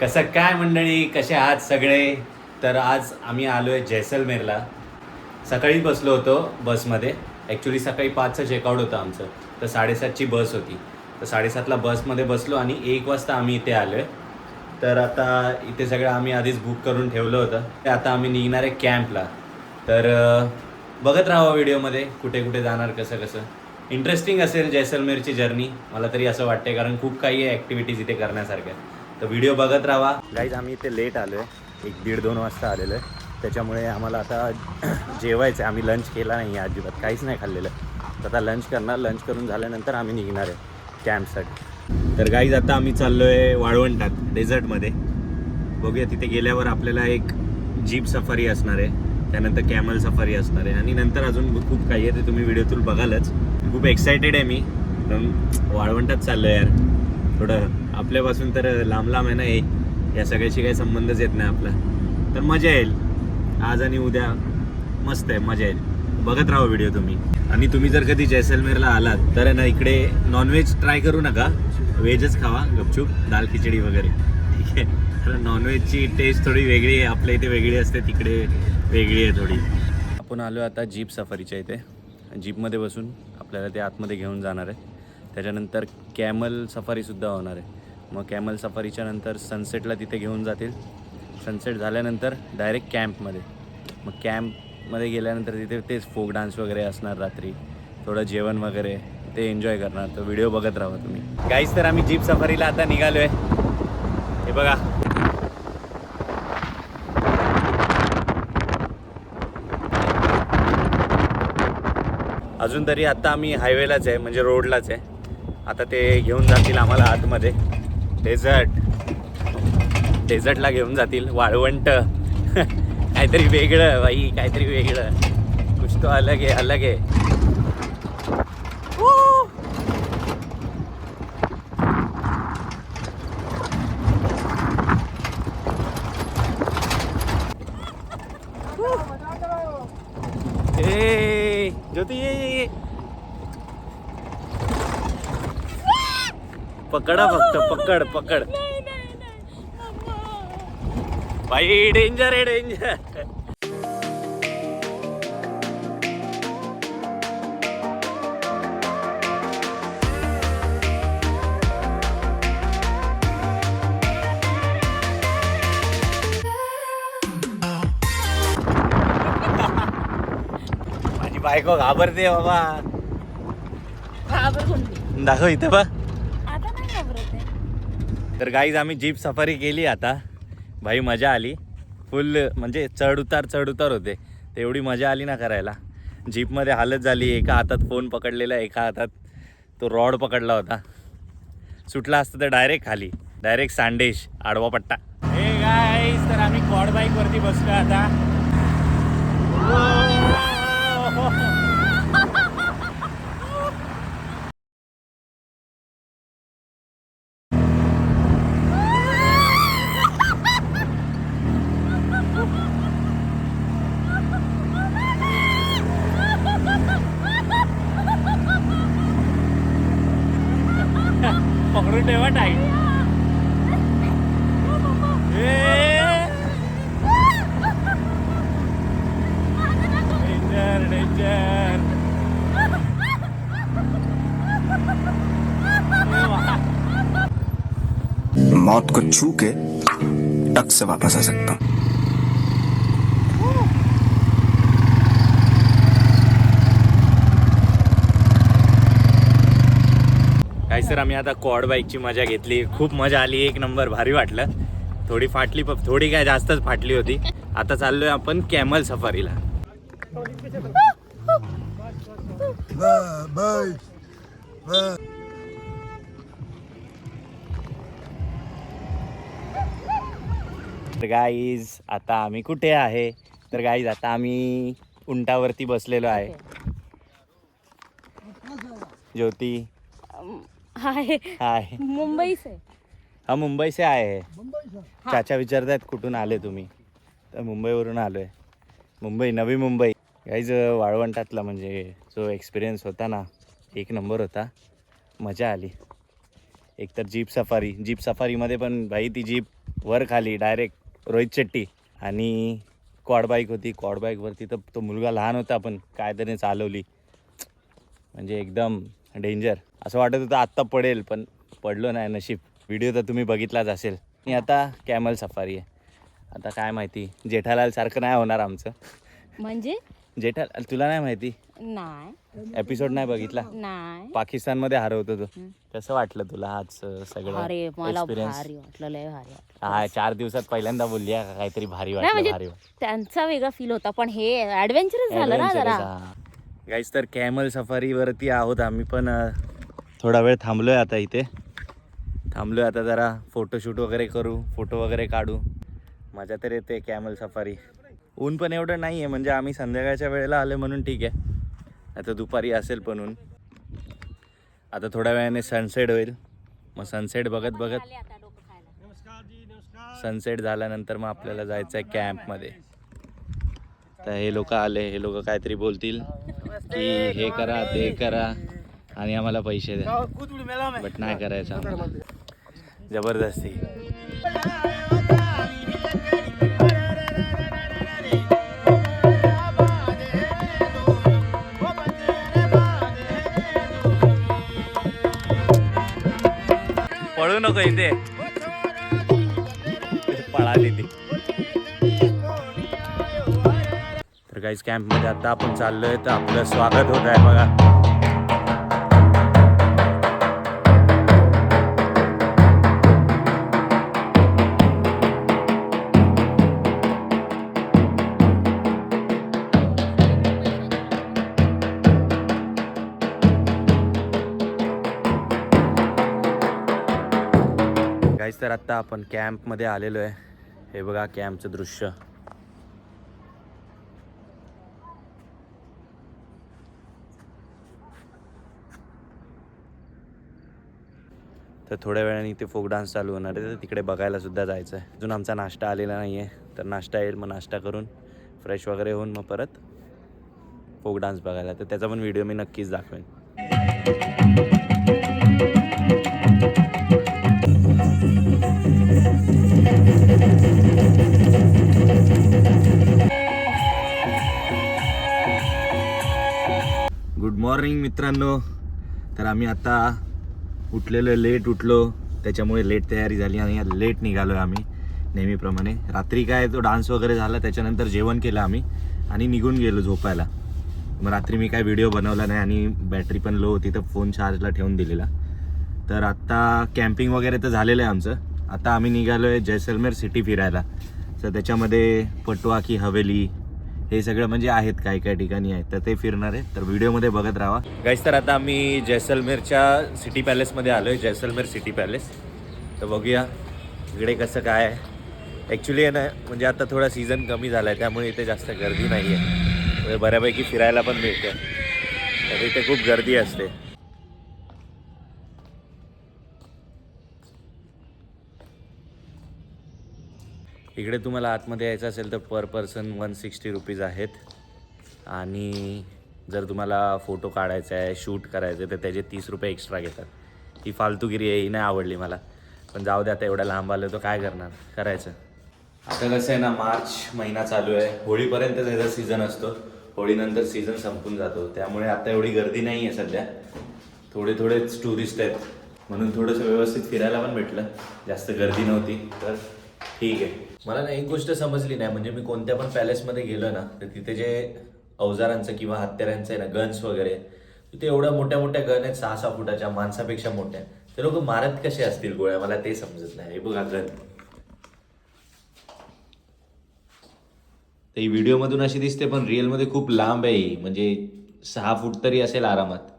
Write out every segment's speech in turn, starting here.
कसं काय मंडळी, कसे आहात सगळे? तर आज आम्ही आलो आहे जैसलमेरला. सकाळी बसलो होतो बसमध्ये. ॲक्च्युली सकाळी 5चं चेकआउट होतं आमचं, तर 7:30ची बस होती. तर 7:30ला बसमध्ये बसलो आणि 1 वाजता आम्ही इथे आलो आहे. तर आता इथे सगळं आम्ही आधीच बुक करून ठेवलं होतं. ते आता आम्ही निघणार आहे कॅम्पला. तर बघत राहा व्हिडिओमध्ये कुठे कुठे जाणार, कसं कसं. इंटरेस्टिंग असेल जैसलमेरची जर्नी, मला तरी असं वाटते, कारण खूप काही आहे ॲक्टिव्हिटीज इथे करण्यासारख्या. तर व्हिडिओ बघत राहा. गाईज आम्ही इथे लेट आलो आहे, 1-1.5-2 वाजता आलेलो आहे. त्याच्यामुळे आम्हाला आता जेवायचं आहे. आम्ही लंच केला नाही आहे, अजिबात काहीच नाही खाल्लेलं. तर आता लंच करणार. लंच करून झाल्यानंतर आम्ही निघणार आहे कॅम्पसाठी. तर गाईज आता आम्ही चाललो आहे वाळवंटात, डेझर्टमध्ये. बघूया तिथे गेल्यावर आपल्याला एक जीप सफारी असणार आहे, त्यानंतर कॅमल सफारी असणार आहे आणि नंतर अजून खूप काही आहे, ते तुम्ही व्हिडिओतून बघालच. खूप एक्सायटेड आहे मी. वाळवंटात चाललो आहे यार. थोडं आपल्यापासून तर लांब लांब आहे ना हे, या सगळ्याशी काही संबंधच येत नाही आपला. तर मजा येईल आज आणि उद्या. मस्त आहे, मजा येईल. बघत राहा व्हिडिओ तुम्ही. आणि तुम्ही जर कधी जैसलमेरला आलात तर ना, इकडे नॉनव्हेज ट्राय करू नका, व्हेजच खावा गपचूप, दाल खिचडी वगैरे, ठीक आहे? कारण नॉनव्हेजची टेस्ट थोडी वेगळी आहे, आपल्या इथे वेगळी असते, तिकडे वेगळी आहे थोडी. आपण आलो आता जीप सफारीच्या इथे. जीपमध्ये बसून आपल्याला ते आतमध्ये घेऊन जाणार आहे. त्याच्यानंतर कॅमल सफारीसुद्धा होणार आहे. मग कॅमल सफारीच्या नंतर सनसेटला तिथे घेऊन जातील. सनसेट झाल्यानंतर डायरेक्ट कॅम्पमध्ये. मग कॅम्पमध्ये गेल्यानंतर तिथे तेच फोक डान्स वगैरे असणार, रात्री थोडं जेवण वगैरे ते एन्जॉय करणार. तर व्हिडिओ बघत राहा तुम्ही. गाईज तर आम्ही जीप सफारीला आता निघालो आहे. हे बघा, अजून तरी आत्ता आम्ही हायवेलाच आहे, म्हणजे रोडलाच आहे. आता ते घेऊन जातील आम्हाला आतमध्ये डेझर्टला घेऊन जातील. वाळवंट काहीतरी वेगळं बाई, काहीतरी वेगळं. कुछ तो अलग आहे, अलग आहे. ए ज्योती, ये पकडा, फक्त पकड पकड. भाई डेंजर आहे, डेंजर. माझी बायको घाबरते बाबा. दाखव इथे बघ. तर गाईज आम्ही जीप सफारी केली आता. भाई मजा आली फुल, म्हणजे चढ उतार होते. तेवढी मजा आली ना करायला. जीपमध्ये हालत झाली. एका हातात फोन पकडलेला, एका हातात तो रॉड पकडला होता. सुटला असतं तर डायरेक्ट खाली, डायरेक्ट सांडेश, आडवा पट्टा. हे गाईज तर आम्ही क्वाड बाईकवरती बसलो आता. पकडून ठेवा टाईट. Danger danger. मौत को छू के टक से वापस आ सकता हूँ. काय सर, आम्ही आता क्वाड बाईकची मजा घेतली. खूप मजा आली, एक नंबर, भारी वाटलं. थोडी फाटली, थोडी काय जास्तच फाटली होती. आता चाललोय आपण कॅमल सफारीला. तर गाईज आता आम्ही कुठे आहे? तर गाईज आता आम्ही उंटावरती बसलेलो आहे. ज्योति हाय, हाय. मुंबई से. हा, मुंबई से आए है. चाचा विचारतायत कुठून आले तुम्ही? तर मुंबईवरून आलो आहे. मुंबई, नवी मुंबई. गाईज वाळवंटातला म्हणजे जो एक्सपिरियन्स होता ना, एक नंबर होता. मजा आली. एकतर जीप सफारीमध्ये पण भाई ती जीप वर खाली डायरेक्ट रोहित शेट्टी. आणि क्वाड बाईक होती, क्वाड बाईकवरती तर तो मुलगा लहान होता पण काय त्याने चालवली, म्हणजे एकदम डेंजर. असं वाटत होतं आत्ता पडेल पण पडलो नाही, नशीब. व्हिडिओ तर तुम्ही बघितलाच असेल. आणि आता कॅमल सफारी आहे. आता काय माहिती जेठालाल सारखं नाही होणार आमचं. म्हणजे जेठालाल तुला नाही माहिती, नाही एपिसोड नाही बघितला, नाही. पाकिस्तानमध्ये हरवतो तो. कसं वाटलं तुला आज सगळं अरे मला एक्सपिरियन्स? भारी वाटलं, लय भारी वाटलं. हा 4 दिवसात पहिल्यांदा बोलली आहे, काहीतरी भारी नाही वाटलं. म्हणजे भारी वाटलं. त्यांचा वेगळा फील होता पण हे ऍडव्हेंचरस झालं ना जरा. गाईस तर कॅमल सफारीवरती आहोत आम्ही पण. थोडा वेळ थांबलोय आता इथे. आता जरा फोटोशूट वगैरे करू, फोटो वगैरे काढू. मजा तर येते कॅमल सफारी. ऊन पण एवढं नाही आहे, म्हणजे आम्ही संध्याकाळच्या वेळेला आले म्हणून ठीक आहे. आता दुपारी असेल पण ऊन. आता थोड्या वेळाने सनसेट होईल, मग सनसेट बघत सनसेट झाल्यानंतर मग आपल्याला जायचं आहे कॅम्पमध्ये. तर हे लोक आले, हे लोक काहीतरी बोलतील की हे करा ते करा आणि आम्हाला पैसे द्या, बट नाही करायचं आम्हाला जबरदस्ती. पळू नको इथे, पळाली ती. तर काहीच कॅम्पमध्ये आता आपण चाललोय, तर आपलं स्वागत होत आहे बघा. गाईस तर आत्ता आपण कॅम्पमध्ये आलेलो आहे. हे बघा कॅम्पचं दृश्य. तर थोड्या वेळाने इथे फोक डान्स चालू होणार आहे, तर तिकडे बघायला सुद्धा जायचं आहे. अजून आमचा नाश्ता आलेला नाही आहे, तर नाश्ता येईल, मग नाश्ता करून फ्रेश वगैरे होऊन मग परत फोक डान्स बघायला. तर त्याचा पण व्हिडिओ मी नक्कीच दाखवेन. गुड मॉर्निंग मित्रांनो. तर आम्ही आता उठलेलो, लेट उठलो, त्याच्यामुळे लेट तयारी झाली आणि लेट निघालो आहे आम्ही नेहमीप्रमाणे. रात्री काय तो डान्स वगैरे झाला, त्याच्यानंतर जेवण केलं आम्ही आणि निघून गेलो झोपायला. मग रात्री मी काय व्हिडिओ बनवला नाही आणि बॅटरी पण लो होती, तर फोन चार्जला ठेवून दिलेला. तर आत्ता कॅम्पिंग वगैरे तर झालेलं आहे आमचं. आता आम्ही निघालो आहे जैसलमेर सिटी फिरायला. तर त्याच्यामध्ये पटवा की हवेली हे सगळं म्हणजे आहेत, काही काही ठिकाणी आहेत, तर ते फिरणार आहे. तर व्हिडिओमध्ये बघत राहा गाईस. तर आता आम्ही जैसलमेरच्या सिटी पॅलेसमध्ये आलो आहे, जैसलमेर सिटी पॅलेस. तर बघूया इकडे कसं काय आहे. ॲक्च्युली आहे ना, म्हणजे आता थोडा सीझन कमी झाला आहे, त्यामुळे इथे जास्त गर्दी नाही आहे, म्हणजे बऱ्यापैकी फिरायला पण मिळतं. तर इथे खूप गर्दी असते. इकडे तुम्हाला आतमध्ये यायचं असेल तर पर पर्सन 160 रुपीज आहेत. आणि जर तुम्हाला फोटो काढायचा आहे, शूट करायचं आहे, तर त्याचे 30 रुपये एक्स्ट्रा घेतात. ही फालतूगिरी आहे, ही नाही आवडली मला, पण जाऊ दे. आता एवढा लांब आलो तर काय करणार, करायचं. आता कसं आहे ना, मार्च महिना चालू आहे, होळीपर्यंत त्याचा सीझन असतो. होळीनंतर सीझन संपून जातो, त्यामुळे आता एवढी गर्दी नाही आहे सध्या. थोडेच टुरिस्ट आहेत, म्हणून थोडंसं व्यवस्थित फिरायला पण भेटलं, जास्त गर्दी नव्हती, तर ठीक आहे. मला ना एक गोष्ट समजली नाही, म्हणजे मी कोणत्या पण पॅलेसमध्ये गेलो ना, तर तिथे जे अवजारांचं किंवा हत्यारांचं आहे ना, गन्स वगैरे, तिथे एवढ्या मोठ्या मोठ्या गन आहेत, 6-6 फुटाच्या, माणसापेक्षा मोठ्या. ते लोक मारत कसे असतील गोळ्या, मला ते समजत नाही. हे बघा गन, ही व्हिडिओमधून अशी दिसते, पण रिअलमध्ये खूप लांब आहे ही, म्हणजे 6 फूट तरी असेल आरामात.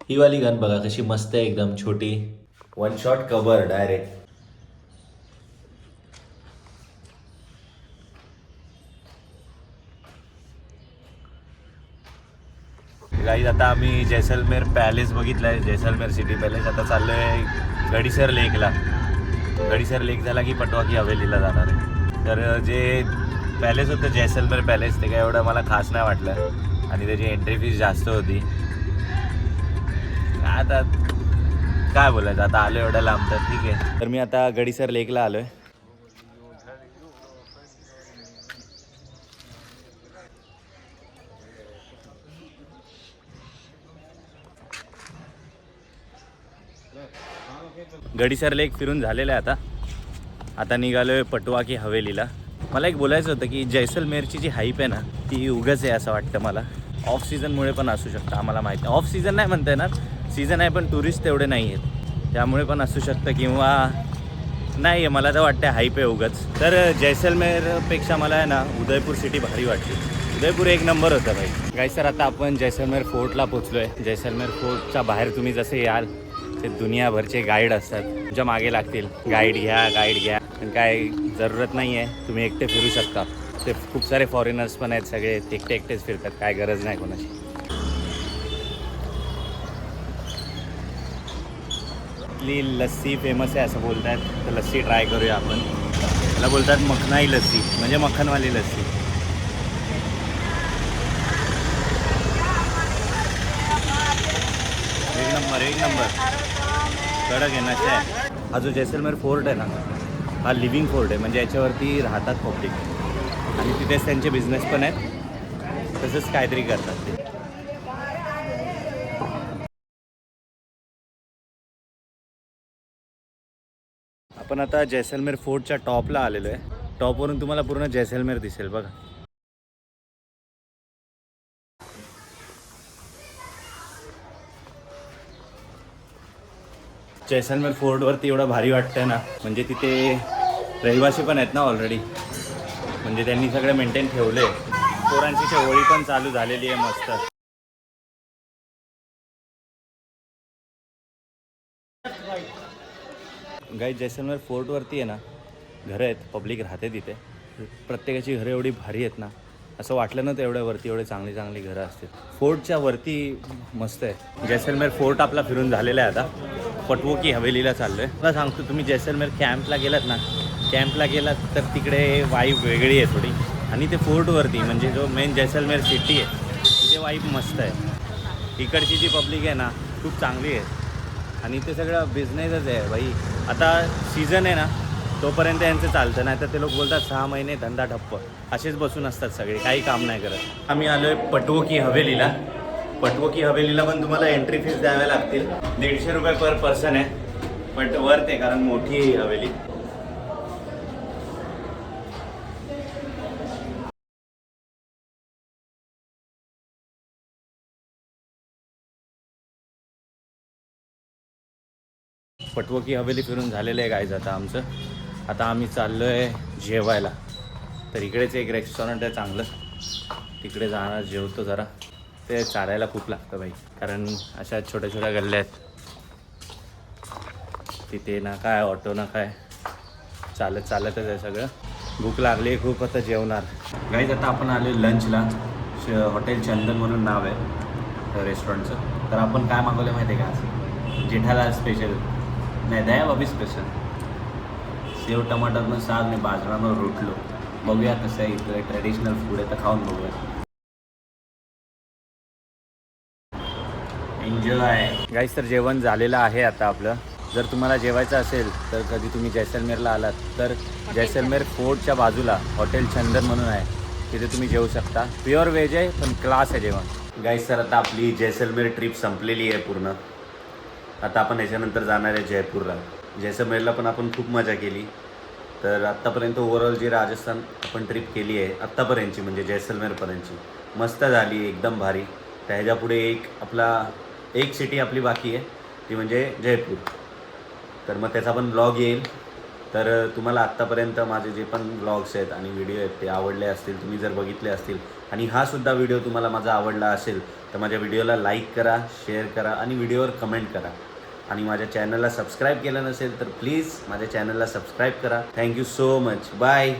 ही वाली गन बघा कशी मस्त आहे, एकदम छोटी, 1 शॉट कव्हर डायरेक्ट. गाईज आता आम्ही जैसलमेर पॅलेस बघितलं आहे, जैसलमेर सिटी पॅलेस. आता चाललो आहे गडीसर लेकला. गडीसर लेक झाला की पटवा की हवेलीला जाणार आहे. तर जे पॅलेस होतं जैसलमेर पॅलेस, ते काय एवढं मला खास नाही वाटलं आणि त्याची एंट्री फीस जास्त होती. आता काय बोलायचं, आता आलो एवढं लांब तर ठीक आहे. तर मी आता गडीसर लेकला आलो आहे गडीसर लेक फिरून झालेलं आहे आता निघालो आहे पटवा की हवेलीला. मला एक बोलायचं होतं की जैसलमेरची जी हाईप आहे ना ती उगाच आहे असं वाटतं मला. ऑफ सीझनमुळे पण असू शकतं, आम्हाला माहिती आहे. ऑफ सीझन नाही म्हणता येणार, सीझन आहे पण टुरिस्ट तेवढे नाही आहेत त्यामुळे पण असू शकतं किंवा नाही आहे. मला तर वाटतं हाईप आहे उगाच. तर जैसलमेरपेक्षा मला आहे ना उदयपूर सिटी भारी वाटली. उदयपूर एक नंबर होतं भाई. गाईस तर आता आपण जैसलमेर फोर्टला पोचलो आहे. जैसलमेर फोर्टच्या बाहेर तुम्ही जसे याल ते दुनियाभरचे गाईड असतात तुमच्या मागे लागतील. गाईड घ्या पण काय जरूरत नाही आहे, तुम्ही एकटे फिरू शकता. ते खूप सारे फॉरेनर्स पण आहेत, सगळे एकटेच फिरतात, काय गरज नाही कोणाची. इथली लस्सी फेमस आहे असं बोलतात, तर लस्सी ट्राय करूया आपण. त्याला बोलतात मखनाई लस्सी, म्हणजे मक्खनवाली लस्सी. एक नंबर कडक आहे नशा आहे. हा जो जैसलमेर फोर्ट आहे ना हा लिव्हिंग फोर्ट आहे, म्हणजे याच्यावरती राहतात पब्लिक आणि तिथेच त्यांचे बिझनेस पण आहेत, तसंच काहीतरी करतात ते. आपण आता जैसलमेर फोर्टच्या टॉपला आलेलो आहे. टॉपवरून तुम्हाला पूर्ण जैसलमेर दिसेल बघा. जैसलमेर फोर्टवरती एवढं भारी वाटतंय ना, म्हणजे तिथे रहिवासी पण आहेत ना ऑलरेडी, म्हणजे त्यांनी सगळं मेंटेन ठेवले. पोरांची होळी पण चालू झालेली आहे मस्त. गाईस जैसलमेर फोर्टवरती आहे ना घरं आहेत, पब्लिक राहते तिथे. प्रत्येकाची घरं एवढी भारी आहेत ना, असं वाटलं नव्हतं एवढ्या वरती एवढे चांगली चांगली घरं असतील. फोर्टच्या वरती मस्त आहे. जैसलमेर फोर्ट आपला फिरून झालेला आहे. आता पटवो की हवेलीला चाललो आहे. मला सांगतो, तुम्ही जैसलमेर कॅम्पला गेलात तर तिकडे वाईब वेगळी आहे थोडी, आणि ते फोर्टवरती म्हणजे जो मेन जैसलमेर सिटी आहे तिथे वाईब मस्त आहे. इकडची जी पब्लिक आहे ना खूप चांगली आहे, आणि ते सगळं बिझनेसच आहे भाई. आता सीझन आहे ना तोपर्यंत यांचं चालतं, नाही तर ते लोक बोलतात 6 महिने धंदा ठप्प, असेच बसून असतात सगळे, काही काम नाही करत. आम्ही आलो आहे पटवो की हवेलीला. पटवो की हवेलीला पण तुम्हाला एंट्री फीस द्याव्या लागतील. 150 रुपये पर पर्सन आहे, बट वर्थ आहे कारण मोठी आहे हवेली. पटवो की हवेली फिरून झालेलं आहे गाईज आता आमचं. आता आम्ही चाललो आहे जेवायला. तर इकडेच एक रेस्टॉरंट आहे चांगलं, तिकडे जाणार, जेवतो जरा. ते चालायला खूप लागतं भाई, कारण अशा छोट्या छोट्या गल्ल्या आहेत. तिथे ना काय ऑटो ना काय, चालतच आहे सगळं. भूक लागली आहे खूप, आता जेवणार. गाईज आता आपण आले लंचला. हॉटेल चंदन म्हणून नाव आहे रेस्टॉरंटचं. तर आपण काय मागवलं माहिती आहे का, जेठालाल स्पेशल नाही दया बाबी स्पेशल सेव टमाटरनं साग आणि बाजरानं रोटलो. बघूया कसं आहे, इथलं ट्रेडिशनल फूड आहे तर खाऊन बघूया. एन्जॉय गाईस. तर जेवण झालेलं आहे आता आपलं. जर तुम्हाला जेवायचं असेल तर कधी तुम्ही जैसलमेरला आलात तर जैसलमेर फोर्टच्या बाजूला हॉटेल चंदन म्हणून आहे, तिथे तुम्ही जेवू शकता. प्युअर व्हेज आहे पण क्लास आहे जेवण. गाईस तर आता आपली जैसलमेर ट्रिप संपलेली आहे पूर्ण. आता आपण याच्यानंतर जाणार आहे जयपूरला. जैसलमेरला पण आपण खूप मजा केली. तर आत्तापर्यंत ओव्हरऑल जी राजस्थान आपण ट्रिप केली आहे आत्तापर्यंतची, म्हणजे जैसलमेरपर्यंतची, मस्त झाली, एकदम भारी. तर ह्याच्यापुढे एक सिटी आपली बाकी आहे, ती म्हणजे जयपूर. तर मग त्याचा पण ब्लॉग येईल. तर तुम्हाला आत्तापर्यंत माझे जे पण ब्लॉग्स आहेत आणि व्हिडिओ आहेत ते आवडले असतील, तुम्ही जर बघितले असतील, आणि हा सुद्धा व्हिडिओ तुम्हाला माझा आवडला असेल तर माझ्या व्हिडिओला लाईक करा, शेअर करा आणि व्हिडिओवर कमेंट करा. आणि माझ्या चॅनलला सबस्क्राईब केलं नसेल तर प्लीज माझ्या चॅनलला सबस्क्राईब करा. Thank you so much. बाय.